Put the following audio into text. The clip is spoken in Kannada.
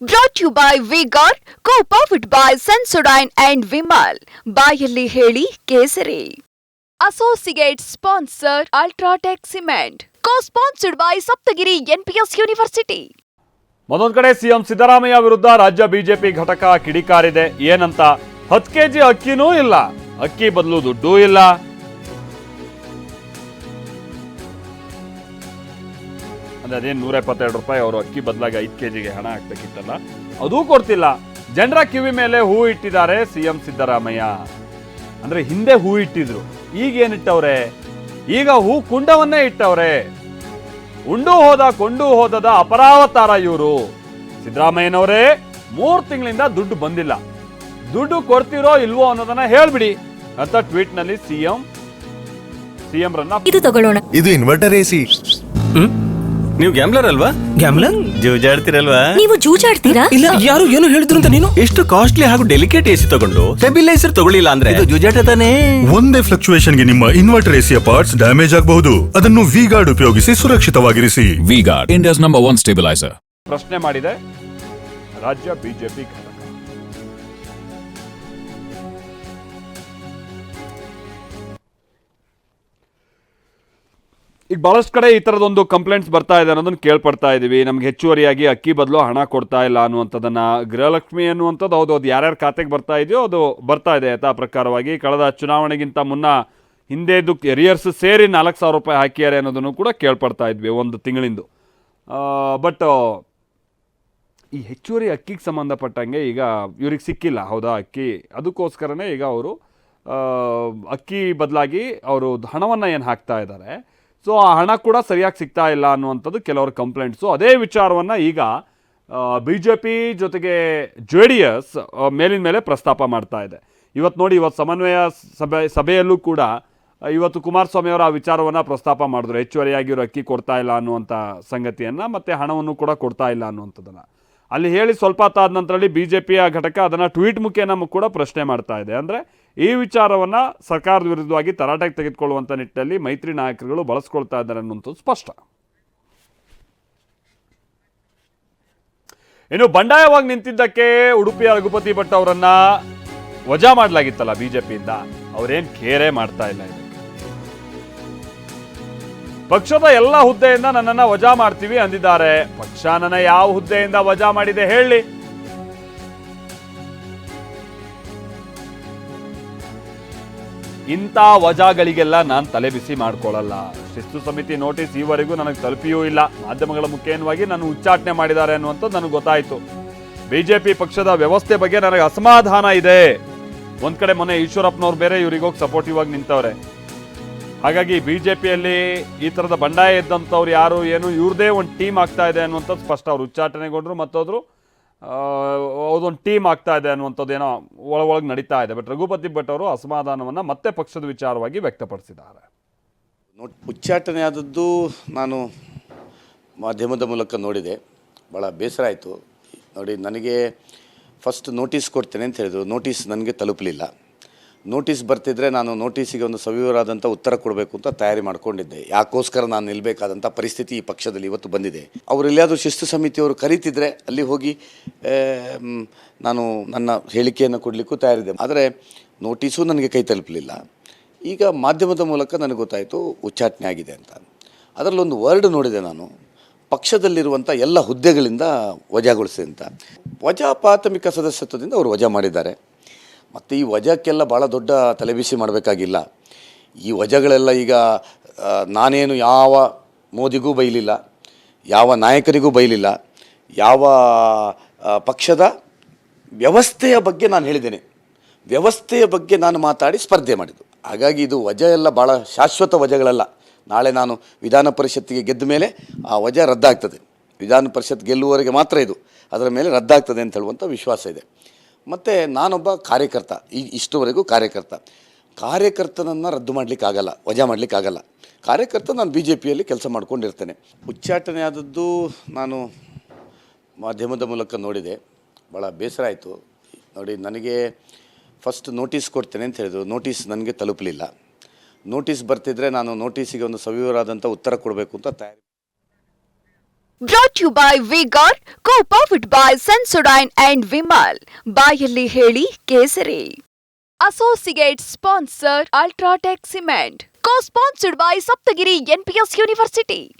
Brought to you by V-Guard, co-powered by Sensodyne and Vimal. ಬಾಯಲ್ಲಿ ಹೇಳಿ ಕೇಸರಿ. Associate sponsor Ultratech Cement. Co-sponsored by Saptagiri NPS University. ಮತ್ತೊಂದು ಕಡೆ ಸಿಎಂ ಸಿದ್ದರಾಮಯ್ಯ ವಿರುದ್ಧ ರಾಜ್ಯ ಬಿಜೆಪಿ ಘಟಕ ಕಿಡಿಕಾರಿದೆ. ಏನಂತ 10 ಕೆಜಿ ಅಕ್ಕಿನೂ ಇಲ್ಲ, ಅಕ್ಕಿ ಬದಲು ದುಡ್ಡೂ ಇಲ್ಲ. ಅಂದ್ರೆ ಅದೇನು 172 ರೂಪಾಯಿ ಅವರು ಅಕ್ಕಿ ಬದಲಾಗಿ 5 ಕೆಜಿಗೆ ಹಣ ಹಾಕ್ಬೇಕಿತ್ತಲ್ಲ, ಅದೂ ಕೊಡ್ತಿಲ್ಲ. ಜನರ ಕಿವಿ ಮೇಲೆ ಹೂ ಇಟ್ಟಿದ್ದಾರೆ ಸಿಎಂ ಸಿದ್ದರಾಮಯ್ಯ. ಅಂದ್ರೆ ಹಿಂದೆ ಹೂ ಇಟ್ಟಿದ್ರು, ಈಗ ಏನಿಟ್ಟವ್ರೆ? ಈಗ ಹೂ ಕುಂಡವನ್ನೇ ಇಟ್ಟವ್ರೆ. ಉಂಡು ಹೋದ ಕೊಂಡು ಹೋದದ ಅಪರಾವತಾರ ಇವರು. ಸಿದ್ದರಾಮಯ್ಯನವರೇ, 3 ತಿಂಗಳಿಂದ ದುಡ್ಡು ಬಂದಿಲ್ಲ, ದುಡ್ಡು ಕೊಡ್ತಿರೋ ಇಲ್ವೋ ಅನ್ನೋದನ್ನ ಹೇಳ್ಬಿಡಿ ಅಂತ ಟ್ವೀಟ್ ನಲ್ಲಿ ಸಿಎಂ ರನ್ನ ಇದು ತಗೊಳ್ಳೋಣ. ಇದು ಇನ್ವರ್ಟರ್ ಎಸಿ. ನೀವು ಗ್ಯಾಮ್ಲರ್ ಅಲ್ವಾ? ಗ್ಯಾಮ್ಲರ್ ಜೂಜಾಡ್ತಿರಲ್ವಾ? ನೀವು ಜೂಜಾಡ್ತೀರಾ? ಇಲ್ಲ, ಯಾರು ಏನು ಹೇಳಿದ್ರು ಅಂತ ನೀನು ಎಷ್ಟು ಕಾಸ್ಟ್ಲಿ ಹಾಗೂ ಡೆಲಿಕೇಟ್ ಎಸಿ ತಗೊಂಡು ಸ್ಟೆಬಿಲೈಸರ್ ತಗೊಳ್ಳಿಲ್ಲ ಅಂದ್ರೆ ಇದು ಜೂಜಾಟ ತಾನೇ. ಒಂದೇ ಫ್ಲಕ್ಚುಯೇಷನ್ ಗೆ ನಿಮ್ಮ ಇನ್ವರ್ಟರ್ ಎಸಿಯ ಪಾರ್ಟ್ಸ್ ಡ್ಯಾಮೇಜ್ ಆಗಬಹುದು. ಅದನ್ನು ವಿ-ಗಾರ್ಡ್ ಉಪಯೋಗಿಸಿ ಸುರಕ್ಷಿತವಾಗಿರಿಸಿ. V-Guard, India's #1 stabilizer. ಪ್ರಶ್ನೆ ಮಾಡಿದೆ ರಾಜ್ಯ ಬಿಜೆಪಿ ಘಟಕ. ಈಗ ಬಹಳಷ್ಟು ಕಡೆ ಈ ತರದೊಂದು ಕಂಪ್ಲೇಂಟ್ಸ್ ಬರ್ತಾ ಇದೆ ಅನ್ನೋದನ್ನ ಕೇಳ್ಪಡ್ತಾ ಇದೀವಿ. ನಮ್ಗೆ ಹೆಚ್ಚುವರಿಯಾಗಿ ಅಕ್ಕಿ ಬದಲು ಹಣ ಕೊಡ್ತಾ ಇಲ್ಲ ಅನ್ನುವಂಥದ್ದನ್ನ, ಗೃಹಲಕ್ಷ್ಮಿ ಅನ್ನುವಂಥದ್ದು ಹೌದು, ಅದು ಯಾರ್ಯಾರ ಖಾತೆಗೆ ಬರ್ತಾ ಇದೆಯೋ ಅದು ಬರ್ತಾ ಇದೆ ಯಥಾ ಪ್ರಕಾರವಾಗಿ. ಕಳೆದ ಚುನಾವಣೆಗಿಂತ ಮುನ್ನ ಹಿಂದೆದು ಎರಿಯರ್ಸ್ ಸೇರಿ 4,000 ರೂಪಾಯಿ ಹಾಕಿದ್ದಾರೆ ಅನ್ನೋದನ್ನು ಕೂಡ ಕೇಳ್ಪಡ್ತಾ ಇದ್ವಿ ಒಂದು ತಿಂಗಳಿಂದು. ಬಟ್ ಈ ಹೆಚ್ಚುವರಿ ಅಕ್ಕಿಗೆ ಸಂಬಂಧಪಟ್ಟಂಗೆ ಈಗ ಇವ್ರಿಗೆ ಸಿಕ್ಕಿಲ್ಲ, ಹೌದಾ ಅಕ್ಕಿ, ಅದಕ್ಕೋಸ್ಕರನೇ ಈಗ ಅವರು ಅಕ್ಕಿ ಬದಲಾಗಿ ಅವರು ಹಣವನ್ನು ಏನು ಹಾಕ್ತಾ ಇದ್ದಾರೆ, ಸೊ ಆ ಹಣ ಕೂಡ ಸರಿಯಾಗಿ ಸಿಗ್ತಾ ಇಲ್ಲ ಅನ್ನುವಂಥದ್ದು ಕೆಲವರ ಕಂಪ್ಲೇಂಟ್ಸು. ಅದೇ ವಿಚಾರವನ್ನು ಈಗ BJP ಜೊತೆಗೆ JDS ಮೇಲಿನ ಮೇಲೆ ಪ್ರಸ್ತಾಪ ಮಾಡ್ತಾ ಇದೆ. ಇವತ್ತು ನೋಡಿ, ಇವತ್ತು ಸಮನ್ವಯ ಸಭೆಯಲ್ಲೂ ಕೂಡ ಇವತ್ತು ಕುಮಾರಸ್ವಾಮಿ ಅವರ ಆ ವಿಚಾರವನ್ನು ಪ್ರಸ್ತಾಪ ಮಾಡಿದ್ರು. ಹೆಚ್ಚುವರಿಯಾಗಿ ಇವರು ಅಕ್ಕಿ ಕೊಡ್ತಾ ಇಲ್ಲ ಅನ್ನುವಂಥ ಸಂಗತಿಯನ್ನು, ಮತ್ತು ಹಣವನ್ನು ಕೂಡ ಕೊಡ್ತಾ ಇಲ್ಲ ಅನ್ನುವಂಥದ್ದನ್ನು ಅಲ್ಲಿ ಹೇಳಿ ಸ್ವಲ್ಪ ಹೊತ್ತಾದ ನಂತರದಲ್ಲಿ BJPಯ ಘಟಕ ಅದನ್ನು ಟ್ವೀಟ್ ಮುಖೇನ ಕೂಡ ಪ್ರಶ್ನೆ ಮಾಡ್ತಾ ಇದೆ. ಅಂದರೆ ಈ ವಿಚಾರವನ್ನು ಸರ್ಕಾರದ ವಿರುದ್ಧವಾಗಿ ತರಾಟೆಗೆ ತೆಗೆದುಕೊಳ್ಳುವಂಥ ನಿಟ್ಟಿನಲ್ಲಿ ಮೈತ್ರಿ ನಾಯಕರುಗಳು ಬಳಸ್ಕೊಳ್ತಾ ಇದ್ದಾರೆ ಅನ್ನುವಂಥದ್ದು ಸ್ಪಷ್ಟ. ಇನ್ನು ಬಂಡಾಯವಾಗಿ ನಿಂತಿದ್ದಕ್ಕೆ ಉಡುಪಿಯ ರಘುಪತಿ ಭಟ್ ಅವರನ್ನ ವಜಾ ಮಾಡಲಾಗಿತ್ತಲ್ಲ BJPಯಿಂದ, ಅವರೇನು ಕೇರೆ ಮಾಡ್ತಾ ಇಲ್ಲ. ಇದಕ್ಕೆ ಪಕ್ಷದ ಎಲ್ಲ ಹುದ್ದೆಯಿಂದ ನನ್ನನ್ನು ವಜಾ ಮಾಡ್ತೀವಿ ಅಂದಿದ್ದಾರೆ. ಪಕ್ಷ ನನ್ನ ಯಾವ ಹುದ್ದೆಯಿಂದ ವಜಾ ಮಾಡಿದೆ ಹೇಳಿ? ಇಂಥ ವಜಾಗಳಿಗೆಲ್ಲ ನಾನು ತಲೆ ಬಿಸಿ ಮಾಡ್ಕೊಳ್ಳಲ್ಲ. ಶಿಸ್ತು ಸಮಿತಿ ನೋಟಿಸ್ ಈವರೆಗೂ ನನಗೆ ತಲುಪಿಯೂ ಇಲ್ಲ. ಮಾಧ್ಯಮಗಳ ಮುಖೇನವಾಗಿ ನಾನು ಉಚ್ಚಾಟನೆ ಮಾಡಿದ್ದಾರೆ ಅನ್ನುವಂಥದ್ದು ನನಗೆ ಗೊತ್ತಾಯಿತು. BJP ಪಕ್ಷದ ವ್ಯವಸ್ಥೆ ಬಗ್ಗೆ ನನಗೆ ಅಸಮಾಧಾನ ಇದೆ. ಒಂದ್ ಕಡೆ ಮೊನ್ನೆ ಈಶ್ವರಪ್ಪನವ್ರು ಬೇರೆ ಇವರಿಗೋಗಿ ಸಪೋರ್ಟಿವ್ ಆಗಿ ನಿಂತವ್ರೆ. ಹಾಗಾಗಿ BJPಯಲ್ಲಿ ಈ ಥರದ ಬಂಡಾಯ ಇದ್ದಂಥವ್ರು ಯಾರು ಏನು ಇವ್ರದೇ ಒಂದು ಟೀಮ್ ಆಗ್ತಾ ಇದೆ ಅನ್ನುವಂಥದ್ದು ಸ್ಪಷ್ಟ. ಅವ್ರು ಉಚ್ಚಾಟನೆಗೊಂಡ್ರು ಮತ್ತೋದ್ರು ಅದೊಂದು ಟೀಮ್ ಆಗ್ತಾ ಇದೆ ಅನ್ನುವಂಥದ್ದು ಏನೋ ಒಳಗೆ ನಡೀತಾ ಇದೆ. ಬಟ್ ರಘುಪತಿ ಭಟ್ ಅವರು ಅಸಮಾಧಾನವನ್ನು ಮತ್ತೆ ಪಕ್ಷದ ವಿಚಾರವಾಗಿ ವ್ಯಕ್ತಪಡಿಸಿದ್ದಾರೆ. ಉಚ್ಚಾಟನೆ ಆದದ್ದು ನಾನು ಮಾಧ್ಯಮದ ಮೂಲಕ ನೋಡಿದೆ, ಭಾಳ ಬೇಸರ ಆಯಿತು. ನೋಡಿ, ನನಗೆ ಫಸ್ಟ್ ನೋಟಿಸ್ ಕೊಡ್ತೇನೆ ಅಂತ ಹೇಳಿದ್ರು, ನೋಟಿಸ್ ನನಗೆ ತಲುಪಲಿಲ್ಲ. ನೋಟಿಸ್ ಬರ್ತಿದ್ರೆ ನಾನು ನೋಟಿಸಿಗೆ ಒಂದು ಸವಿವರಾದಂಥ ಉತ್ತರ ಕೊಡಬೇಕು ಅಂತ ತಯಾರಿ ಮಾಡ್ಕೊಂಡಿದ್ದೆ. ಯಾಕೋಸ್ಕರ ನಾನು ನಿಲ್ಲಬೇಕಾದಂಥ ಪರಿಸ್ಥಿತಿ ಈ ಪಕ್ಷದಲ್ಲಿ ಇವತ್ತು ಬಂದಿದೆ. ಅವರು ಎಲ್ಲಿಯಾದರೂ ಶಿಸ್ತು ಸಮಿತಿಯವರು ಕರೀತಿದ್ರೆ ಅಲ್ಲಿ ಹೋಗಿ ನಾನು ನನ್ನ ಹೇಳಿಕೆಯನ್ನು ಕೊಡಲಿಕ್ಕೂ ತಯಾರಿದ್ದೆ. ಆದರೆ ನೋಟಿಸು ನನಗೆ ಕೈ ತಲುಪಲಿಲ್ಲ. ಈಗ ಮಾಧ್ಯಮದ ಮೂಲಕ ನನಗೆ ಗೊತ್ತಾಯಿತು ಉಚ್ಚಾಟನೆ ಆಗಿದೆ ಅಂತ. ಅದರಲ್ಲೊಂದು ವರ್ಡ್ ನೋಡಿದೆ ನಾನು, ಪಕ್ಷದಲ್ಲಿರುವಂಥ ಎಲ್ಲ ಹುದ್ದೆಗಳಿಂದ ವಜಾಗೊಳಿಸಿ ಅಂತ. ವಜಾ ಪ್ರಾಥಮಿಕ ಸದಸ್ಯತ್ವದಿಂದ ಅವರು ವಜಾ ಮಾಡಿದ್ದಾರೆ. ಮತ್ತು ಈ ವಜಾಕ್ಕೆಲ್ಲ ಭಾಳ ದೊಡ್ಡ ತಲೆಬಿಸಿ ಮಾಡಬೇಕಾಗಿಲ್ಲ. ಈ ವಜಾಗಳೆಲ್ಲ ಈಗ ನಾನೇನು ಯಾವ ಮೋದಿಗೂ ಬೈಲಿಲ್ಲ, ಯಾವ ನಾಯಕರಿಗೂ ಬೈಲಿಲ್ಲ, ಯಾವ ಪಕ್ಷದ ವ್ಯವಸ್ಥೆಯ ಬಗ್ಗೆ ನಾನು ಹೇಳಿದ್ದೇನೆ. ವ್ಯವಸ್ಥೆಯ ಬಗ್ಗೆ ನಾನು ಮಾತಾಡಿ ಸ್ಪರ್ಧೆ ಮಾಡಿದ್ದು. ಹಾಗಾಗಿ ಇದು ವಜಾ ಎಲ್ಲ ಭಾಳ ಶಾಶ್ವತ ವಜಾಗಳಲ್ಲ. ನಾಳೆ ನಾನು ವಿಧಾನ ಪರಿಷತ್ತಿಗೆ ಗೆದ್ದ ಮೇಲೆ ಆ ವಜಾ ರದ್ದಾಗ್ತದೆ. ವಿಧಾನ ಪರಿಷತ್ ಗೆಲ್ಲುವವರೆಗೆ ಮಾತ್ರ ಇದು, ಅದರ ಮೇಲೆ ರದ್ದಾಗ್ತದೆ ಅಂತ ಹೇಳುವಂಥ ವಿಶ್ವಾಸ ಇದೆ. ಮತ್ತು ನಾನೊಬ್ಬ ಕಾರ್ಯಕರ್ತ, ಇಷ್ಟುವರೆಗೂ ಕಾರ್ಯಕರ್ತನನ್ನು ರದ್ದು ಮಾಡಲಿಕ್ಕಾಗಲ್ಲ, ವಜಾ ಮಾಡಲಿಕ್ಕಾಗಲ್ಲ. ಕಾರ್ಯಕರ್ತ ನಾನು BJPಯಲ್ಲಿ ಕೆಲಸ ಮಾಡ್ಕೊಂಡಿರ್ತೇನೆ. ಉಚ್ಚಾಟನೆ ಆದದ್ದು ನಾನು ಮಾಧ್ಯಮದ ಮೂಲಕ ನೋಡಿದೆ, ಭಾಳ ಬೇಸರ ಆಯಿತು. ನೋಡಿ, ನನಗೆ ಫಸ್ಟ್ ನೋಟಿಸ್ ಕೊಡ್ತೇನೆ ಅಂತ ಹೇಳಿದ್ರು, ನೋಟಿಸ್ ನನಗೆ ತಲುಪಲಿಲ್ಲ. ನೋಟಿಸ್ ಬರ್ತಿದ್ರೆ ನಾನು ನೋಟಿಸಿಗೆ ಒಂದು ಸವಿವರಾದಂಥ ಉತ್ತರ ಕೊಡಬೇಕು ಅಂತ ತಯಾರಿ ಬ್ರಾಟ್ ಯು ಬೈ ವಿಗಾರ್ co powered by Sensodyne and Vimal. ಬಾಯಲ್ಲಿ ಹೇಳಿ ಕೇಸರಿ. Associate sponsor UltraTech cement. Co sponsored by Saptagiri NPS university.